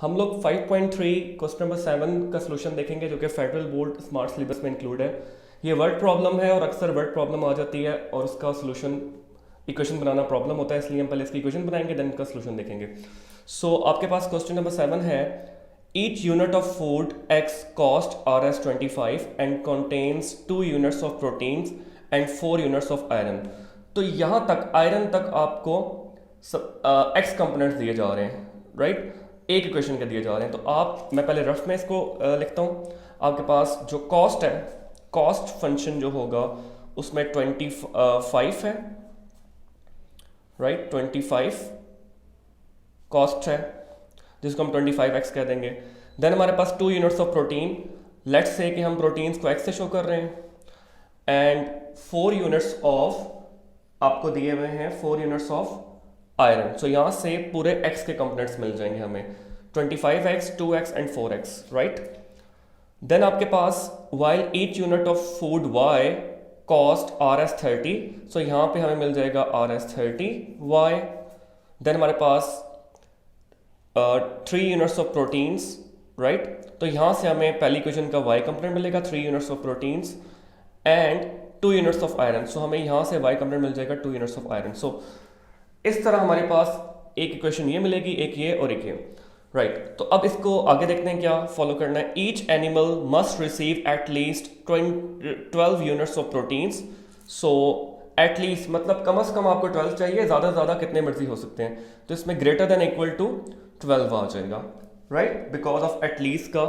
हम लोग 5.3 question number 7 का सोल्यूशन देखेंगे जो कि फेडरल बोर्ड स्मार्ट सिलेबस में इंक्लूड है। ये वर्ड प्रॉब्लम है और अक्सर वर्ड प्रॉब्लम आ जाती है और उसका सोल्यूशन इक्वेशन बनाना प्रॉब्लम होता है, इसलिए हम पहले इसकी इक्वेशन बनाएंगे देन इसका सोल्यूशन देखेंगे। आपके पास क्वेश्चन नंबर 7 है, each unit of food x cost R S 25 and contains 2 units of proteins and 4 units of iron. तो यहाँ तक आयरन तक आपको एक्स कंपोनेंट्स दिए जा रहे हैं, राइट, एक इक्वेशन के दिए जा रहे हैं। तो मैं पहले रफ में इसको लिखता हूँ। आपके पास जो कॉस्ट है, कॉस्ट फंक्शन जो होगा उसमें 25 है, राइट, 25 कॉस्ट है जिसको हम 25x कह देंगे। देन हमारे पास 2 units of protein, let's say कि हम प्रोटीन्स को x से शो कर रहे हैं, एंड 4 यूनिट्स ऑफ, आपको दिए हुए हैं 4 यूनिट्स ऑफ आयरन। सो यहाँ से पूरे x के कंपोनेंट्स मिल जाएंगे हमें, 25x, 2x and 4x, right. Then आपके पास while each unit of food y cost RS30, so यहाँ पे हमें मिल जाएगा RS30y। देन हमारे पास 3 यूनिट्स ऑफ प्रोटीन्स, राइट, तो यहाँ से हमें पहली इक्वेशन का y कंपोनेंट मिलेगा 3 units of proteins and 2 units of iron. So हमें यहाँ से y कंपोनेंट मिल जाएगा 2 यूनिट्स ऑफ आयरन। सो इस तरह हमारे पास एक इक्वेशन ये मिलेगी, एक ये और एक ये, राइट। तो अब इसको आगे देखते हैं क्या फॉलो करना है। Each animal must receive at least 12 units of proteins. So at least मतलब कम से कम आपको 12 चाहिए, ज़्यादा से ज़्यादा कितने मर्जी हो सकते हैं। तो इसमें ग्रेटर देन इक्वल टू 12 आ जाएगा, right, because of at least का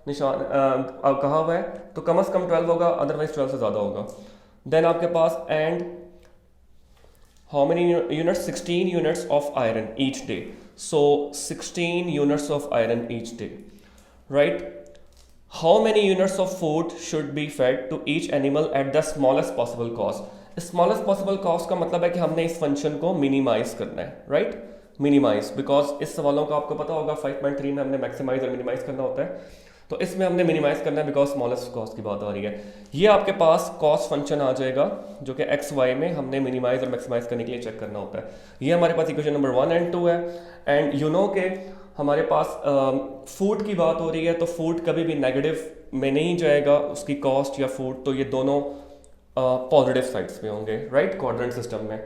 निशान कहा हुआ है, तो कम से कम 12 होगा, अदरवाइज 12 से ज़्यादा होगा। देन आपके पास and how many units? 16 units of iron each day. So 16 units of iron each day, right? How many units of food should be fed to each animal at the smallest possible cost? Smallest possible cost का मतलब है कि हमने इस function को minimise करना है, right, minimise, because इस सवालों का आपको पता होगा 5.3 में हमने मैक्सिमाइज और मिनिमाइज करना होता है, तो इसमें हमने मिनिमाइज करना है बिकॉज स्मॉलेस्ट कॉस्ट की बात आ रही है। ये आपके पास कॉस्ट फंक्शन आ जाएगा जो कि एक्स वाई में हमने मिनिमाइज और मैक्सिमाइज करने के लिए चेक करना होता है। ये हमारे पास इक्वेशन नंबर 1 एंड 2 है। एंड यू नो के हमारे पास फूड की बात हो रही है, तो फूड कभी भी नेगेटिव में नहीं जाएगा, उसकी कॉस्ट या फूड, तो ये दोनों पॉजिटिव साइड्स पे होंगे, राइट, क्वाड्रेंट सिस्टम में।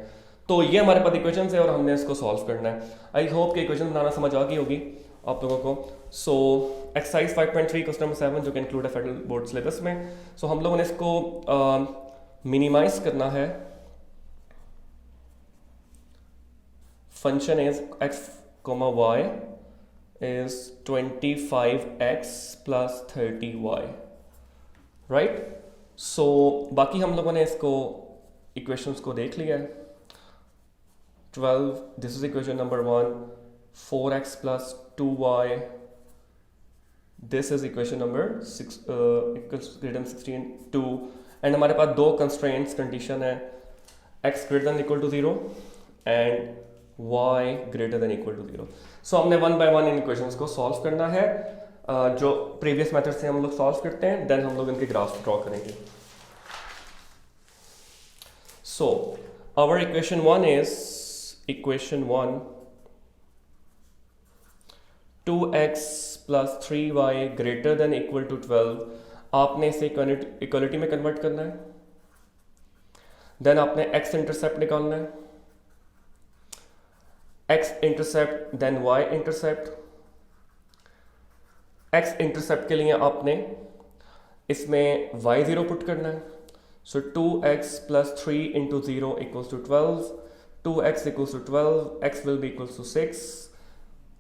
तो ये हमारे पास इक्वेशन है और हमने इसको सॉल्व करना है। आई होप कि इक्वेशन बनाना समझ आ गई होगी आप लोगों को। सो एक्सरसाइज 5.3 क्वेश्चन नंबर 7 जो कि इंक्लूड है फेडरल बोर्ड सिलेबस में। सो हम लोगों ने इसको मिनिमाइज करना है। Function is x, y is 25x plus 30y, right. So बाकी हम लोगों ने इसको इक्वेशंस को देख लिया है। 12, this is equation number 1, 4x plus 2y, this is equation number 6 equals greater than 16 2, and हमारे पास दो कंस्ट्रेंट्स कंडीशन है, x greater than equal to 0 and y greater than equal to 0। So हमने 1 बाय 1 इन इक्वेशंस को solve करना है, जो प्रीवियस मेथड से हम लोग सॉल्व करते हैं, देन हम लोग इनके ग्राफ ड्रॉ करेंगे। So our equation 1 is equation 1, 2x plus 3y greater than equal to 12। आपने इसे इक्वलिटी में कन्वर्ट करना है। देन आपने x इंटरसेप्ट निकालना है, x intercept then y intercept. x intercept के लिए आपने इसमें y0 पुट करना है। So 2x plus 3 into 0 equals to 12, 2x equals to 12, x will be equals to 6।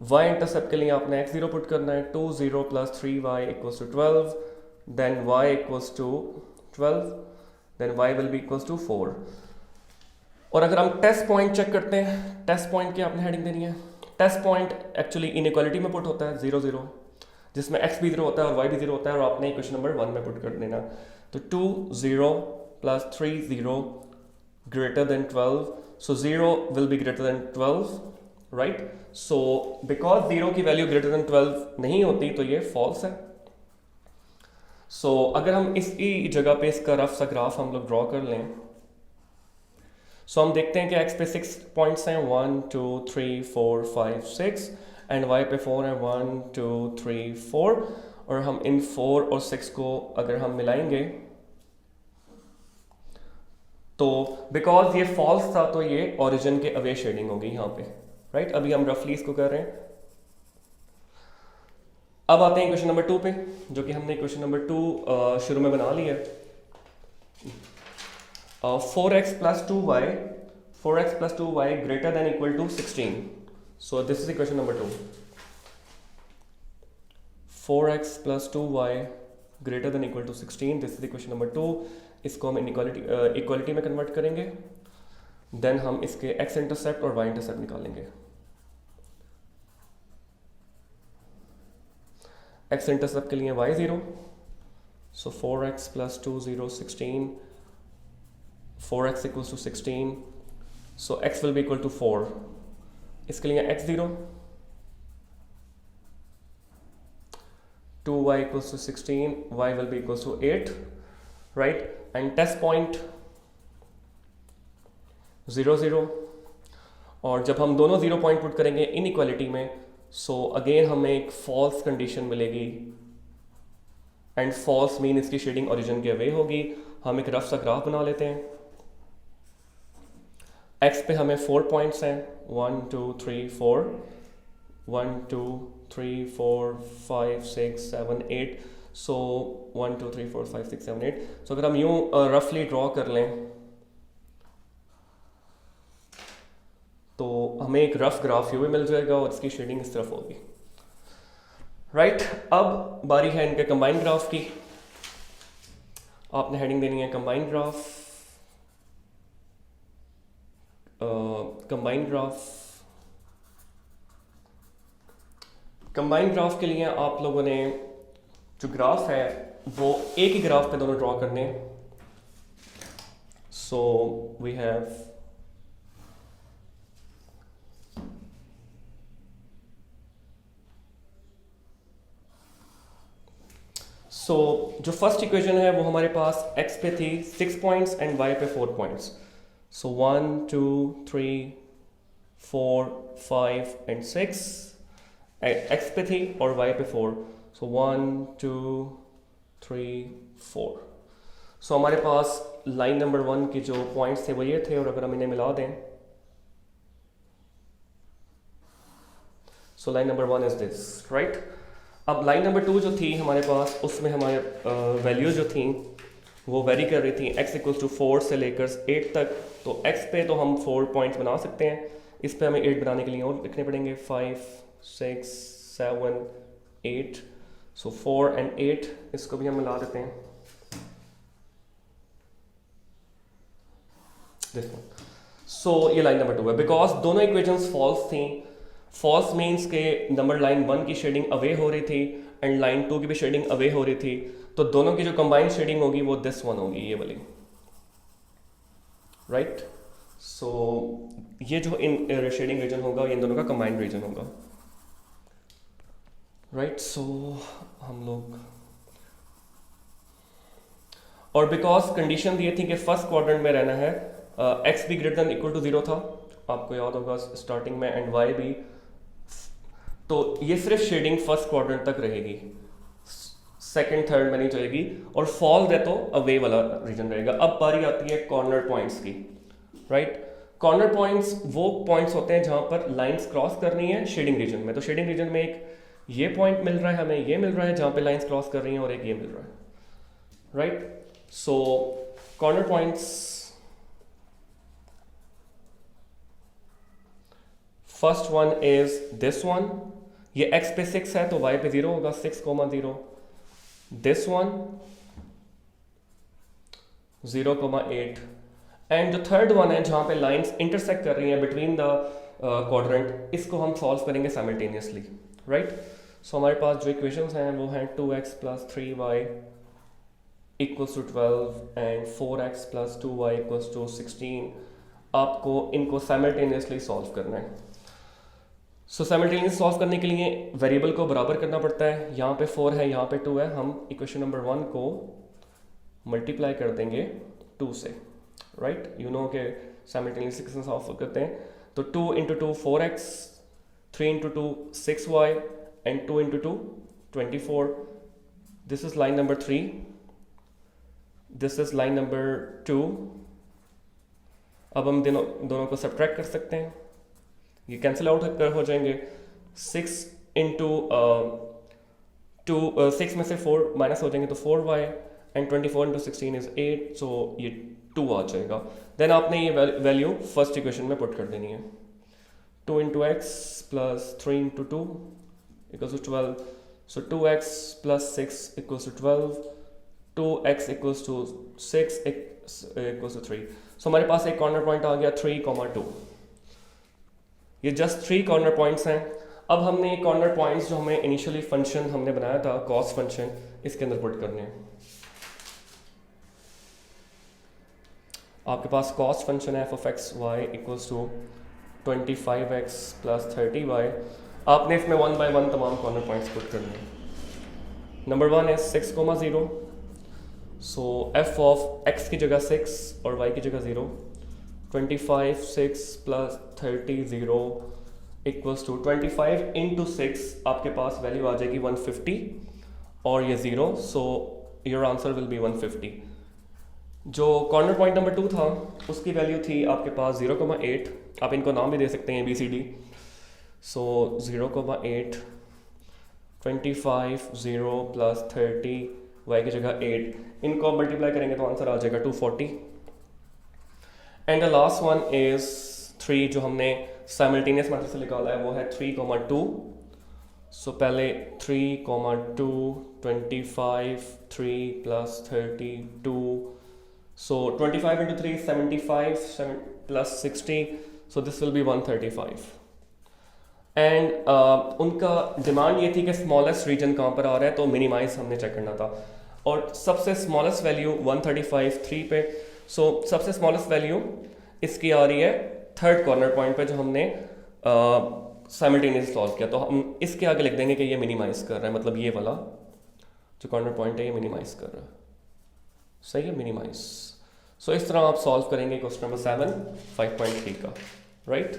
y intercept के लिए आपने x0 पुट करना है, 2 0 plus 3y equals to 12, then y equals to 12, then y will be equals to 4। और अगर हम test point check करते हैं, टेस्ट पॉइंट की आपने हेडिंग देनी है। टेस्ट पॉइंट एक्चुअली इनइक्वालिटी में पुट होता है 0 0, जिसमें x भी 0 होता है और y भी 0 होता है, और आपने इक्वेशन नंबर 1 में पुट कर देना। तो 2 0 plus 3 0 greater than 12, so 0 will be greater than 12, right? So because 0 की वैल्यू greater than 12 नहीं होती तो ये false है। So अगर हम इसी जगह पे इसका रफ सा ग्राफ हम लोग ड्रॉ कर लें, so हम देखते हैं कि x पे 6 पॉइंट्स हैं, 1 2 3 4 5 6, एंड वाई पे 4 है 1 2 3 4, और हम इन 4 और 6 को अगर हम मिलाएंगे तो बिकॉज ये फॉल्स था तो ये ओरिजिन के अवे शेडिंग होगी यहाँ पे, राइट। अभी हम रफली इसको कर रहे हैं। अब आते हैं क्वेश्चन नंबर 2 पे, जो कि हमने क्वेश्चन नंबर 2 शुरू में बना लिया है। 4x plus 2y, 4x plus 2y greater than equal to 16. So this is equation number 2. 4x plus 2y greater than equal to 16. This is equation number 2. इसको हम इक्वालिटी में कन्वर्ट करेंगे, देन हम इसके x इंटरसेप्ट और y intercept निकालेंगे। x intercept के लिए y 0, so 4x plus 2 0 16, 4x equals to 16, so x will be equal to 4. इसके लिए x 0, 2y equals to 16, y will be equals to 8, right? And test point 0 0, और जब हम दोनों 0 पॉइंट पुट करेंगे इनइक्वालिटी में, सो अगेन हमें एक फॉल्स कंडीशन मिलेगी, एंड फॉल्स मीन इसकी शेडिंग ओरिजिन के अवे होगी। हम एक रफ सा ग्राफ बना लेते हैं। x पे हमें 4 पॉइंट्स हैं, 1 2 3 4, 1 2 3 4 5 6 7 8, सो 1 2 3 4 5 6 7 8। सो अगर हम यूं रफली ड्रॉ कर लें तो हमें एक रफ ग्राफ यूं भी मिल जाएगा और इसकी शेडिंग इस तरफ होगी, राइट। अब बारी है इनके कंबाइंड ग्राफ की। आपने हेडिंग देनी है कंबाइंड ग्राफ। कंबाइंड ग्राफ के लिए आप लोगों ने जो ग्राफ है वो एक ही ग्राफ पे दोनों ड्रॉ करने हैं। सो वी हैव जो फर्स्ट इक्वेशन है वो हमारे पास x पे थी 6 पॉइंट्स एंड y पे 4 पॉइंट्स। सो 1 2 3 4 5 एंड 6 x पे थी और y पे 4, सो 1 2 3 4। सो हमारे पास लाइन नंबर 1 के जो पॉइंट्स थे वो ये थे, और अगर हम इन्हें मिला दें, so line number 1 is this, right. अब लाइन नंबर 2 जो थी हमारे पास, उसमें हमारे वैल्यूज जो थी वो वेरी कर रही थी x इक्वल्स टू 4 से लेकर 8 तक। तो x पे तो हम 4 पॉइंट्स बना सकते हैं, इस पे हमें 8 बनाने के लिए और लिखने पड़ेंगे 5 6 7 8, सो 4 एंड 8, इसको भी हम मिला देते हैं। सो ये लाइन नंबर 2 है। बिकॉज दोनों इक्वेशंस फॉल्स थी, फॉल्स मीन्स के नंबर लाइन 1 की शेडिंग अवे हो रही थी एंड लाइन 2 की भी शेडिंग अवे हो रही थी, तो दोनों की जो कंबाइंड शेडिंग होगी वो दिस वन होगी, ये वाली, राइट। सो ये जो इन शेडिंग रीजन होगा ये इन दोनों का कंबाइंड रीजन होगा, राइट। सो हम लोग, और बिकॉज कंडीशन दी थी कि फर्स्ट क्वाड्रेंट में रहना है, x भी ग्रेटर देन इक्वल टू 0 था, आपको याद होगा स्टार्टिंग में, एंड y भी, तो ये सिर्फ शेडिंग फर्स्ट क्वाड्रेंट तक रहेगी, सेकंड थर्ड में नहीं जाएगी, और फॉल्स है तो अवे वाला रीजन रहेगा। अब बारी आती है कॉर्नर पॉइंट्स की, राइट। कॉर्नर पॉइंट्स वो पॉइंट्स होते हैं जहां पर लाइंस क्रॉस करनी है शेडिंग रीजन में। तो शेडिंग रीजन में एक ये पॉइंट मिल रहा है, हमें ये मिल रहा है जहां पे लाइंस क्रॉस कर रही हैं, और एक ये मिल रहा है, right. So corner points, first one is this one, ये x पे 6 है तो y पे 0 होगा, 6 0, दिस वन 0,8, एंड जो थर्ड वन है जहां पे लाइंस इंटरसेक्ट कर रही हैं बिटवीन द क्वाड्रेंट, इसको हम सॉल्व करेंगे साइमल्टेनियसली, राइट। सो हमारे पास जो इक्वेशंस हैं वो हैं 2x plus 3y equals to 12 and 4x plus 2y equals to 16। आपको इनको साइमल्टेनियसली सॉल्व करना है। सो साइमल्टेनियस सॉल्व करने के लिए वेरिएबल को बराबर करना पड़ता है, यहाँ पे 4 है, यहाँ पे 2 है, हम इक्वेशन नंबर 1 को मल्टीप्लाई कर देंगे 2 से, राइट। यू नो के साइमल्टेनियसली किससे सॉल्व करते हैं, तो 2 into 2 4x, 3 into 2 6y and 2 into 2 24. This is line number 3. This is line number 2. अब हम दोनों को सब्ट्रैक्ट कर सकते हैं, ये कैंसिल आउट हो जाएंगे. 6 इंटू 6 में से 4 माइनस हो जाएंगे तो 4y एंड 24 इंटू 16 इज 8. सो ये 2 आ जाएगा. देन आपने ये वैल्यू फर्स्ट इक्वेशन में पुट कर देनी है. 2 into x plus 3 into 2 equals to 12. So 2x plus 6 equals to 12. 2x equals to 6 equals to 3. So हमारे पास एक कॉर्नर पॉइंट आ गया 3,2. ये जस्ट 3 कॉर्नर पॉइंट्स हैं. अब हमने कॉर्नर पॉइंट्स जो हमें इनिशियली फंक्शन हमने बनाया था कॉस फंक्शन, इसके अंदर पुट करने हैं. आपके पास कॉस फंक्शन है f(x,y) equals to 25x plus 30y. आपने इसमें 1 by 1 तमाम कॉर्नर पॉइंट्स पुट करने हैं. नंबर 1 है 6,0. सो f ऑफ x की जगह 6 और y की जगह 0. 25 6 प्लस 30 0 इक्वल्स टू 25 इंटू 6. आपके पास वैल्यू आ जाएगी 150 और ये 0. So your answer will be 150. जो कॉर्नर पॉइंट नंबर 2 था उसकी वैल्यू थी आपके पास 0,8. आप इनको नाम भी दे सकते हैं ABCD. सो 0,8 25 0 प्लस 30 y की जगह 8. इनको मल्टीप्लाई करेंगे तो आंसर आ जाएगा 240. And the last one is 3 जो हमने साइमल्टेनियस मेथड से निकाला है वो है 3,2. सो पहले 3,2 25 3 plus 32. So 25 into 3 75 7 plus 60. So this will be 135. And उनका डिमांड ये थी कि स्मॉलेस्ट रीजन कहाँ पर आ रहा है, तो मिनिमाइज हमने चेक करना था. और सबसे स्मॉलेस्ट वैल्यू 135 3 पे. सो सबसे स्मॉलेस्ट वैल्यू इसकी आ रही है थर्ड कॉर्नर पॉइंट पे जो हमने साइमल्टेनियस सॉल्व किया. तो हम इसके आगे लिख देंगे कि ये मिनिमाइज कर रहा है, मतलब ये वाला जो कॉर्नर पॉइंट है ये मिनिमाइज कर रहा है. सही है, मिनिमाइज. सो इस तरह आप सॉल्व करेंगे क्वेश्चन नंबर 7 5.3 का. राइट.